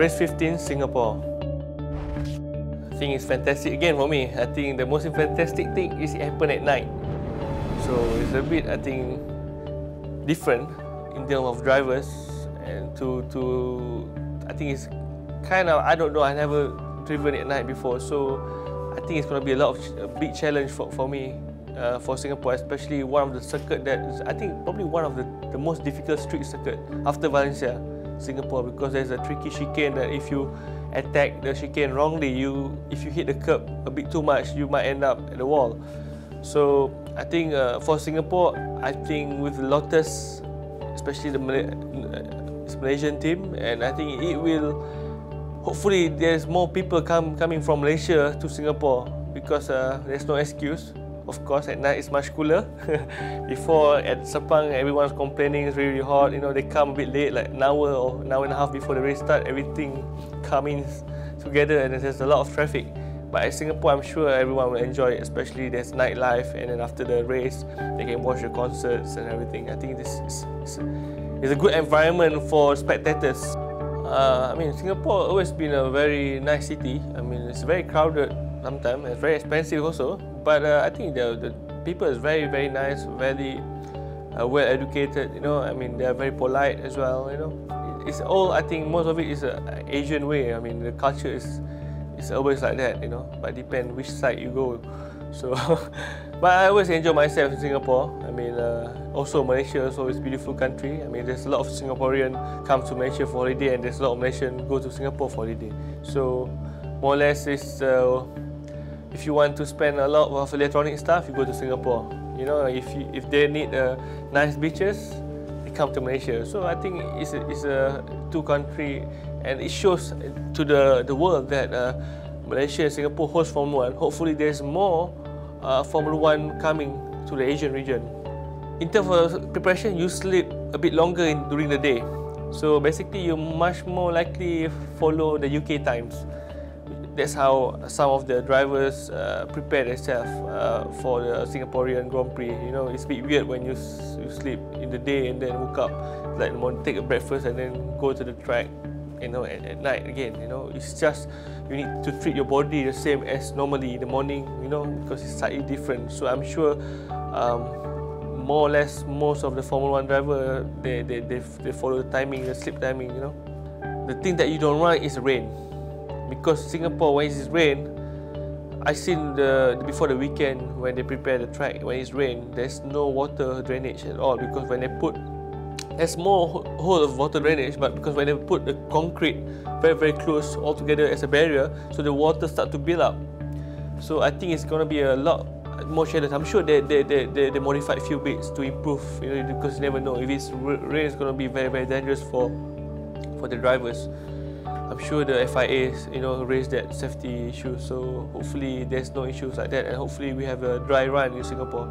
Race 15, Singapore. I think it's fantastic again for me. I think the most fantastic thing is it happened at night. So it's a bit, I think, different in terms of drivers, and I think it's kind of, I don't know, I never driven at night before, so I think it's going to be a big challenge for me for Singapore, especially one of the circuit that is, I think, probably one of the most difficult street circuit after Valencia, Singapore, because there's a tricky chicane that if you attack the chicane wrongly, if you hit the curb a bit too much, you might end up at the wall. So I think for Singapore, I think with Lotus, especially the Malaysian team, and I think it will, hopefully there's more people coming from Malaysia to Singapore, because there's no excuse. Of course, at night it's much cooler. Before at Sepang, everyone's complaining it's really hot. You know, they come a bit late, like an hour or an hour and a half before the race start. Everything coming together, and there's a lot of traffic. But at Singapore, I'm sure everyone will enjoy it, especially there's nightlife, and then after the race, they can watch the concerts and everything. I think this is a good environment for spectators. I mean, Singapore always been a very nice city. I mean, it's very crowded sometimes, it's very expensive also. But I think the people is very, very nice, very well educated. You know, I mean, they are very polite as well. You know, it's all, I think most of it is an Asian way. I mean, the culture is always like that. You know, but depend which side you go. So, but I always enjoy myself in Singapore. I mean, also Malaysia, also it's a beautiful country. I mean, there's a lot of Singaporean come to Malaysia for holiday, and there's a lot of Malaysian go to Singapore for holiday. So, more or less, it's if you want to spend a lot of electronic stuff, you go to Singapore. You know, if they need nice beaches, they come to Malaysia. So I think it's a two country, and it shows to the world that Malaysia and Singapore host Formula 1. Hopefully there's more Formula 1 coming to the Asian region. In terms of preparation, you sleep a bit longer during the day. So basically, you much more likely follow the UK times. That's how some of the drivers prepare themselves for the Singaporean Grand Prix. You know, it's a bit weird when you sleep in the day and then wake up, like take a breakfast and then go to the track. You know, at night again. You know, it's just you need to treat your body the same as normally in the morning. You know, because it's slightly different. So I'm sure more or less most of the Formula 1 driver they follow the timing, the sleep timing. You know, the thing that you don't want is rain. Because Singapore, when it's rain, I seen before the weekend when they prepare the track, when it's rain, there's no water drainage at all, because when they put, there's more hole of water drainage, but because when they put the concrete very, very close all together as a barrier, so the water start to build up. So I think it's going to be a lot more challenge. I'm sure they modified a few bits to improve, you know, because you never know if it's rain, it's going to be very, very dangerous for the drivers. I'm sure the FIA, you know, raised that safety issue, so hopefully there's no issues like that, and hopefully we have a dry run in Singapore.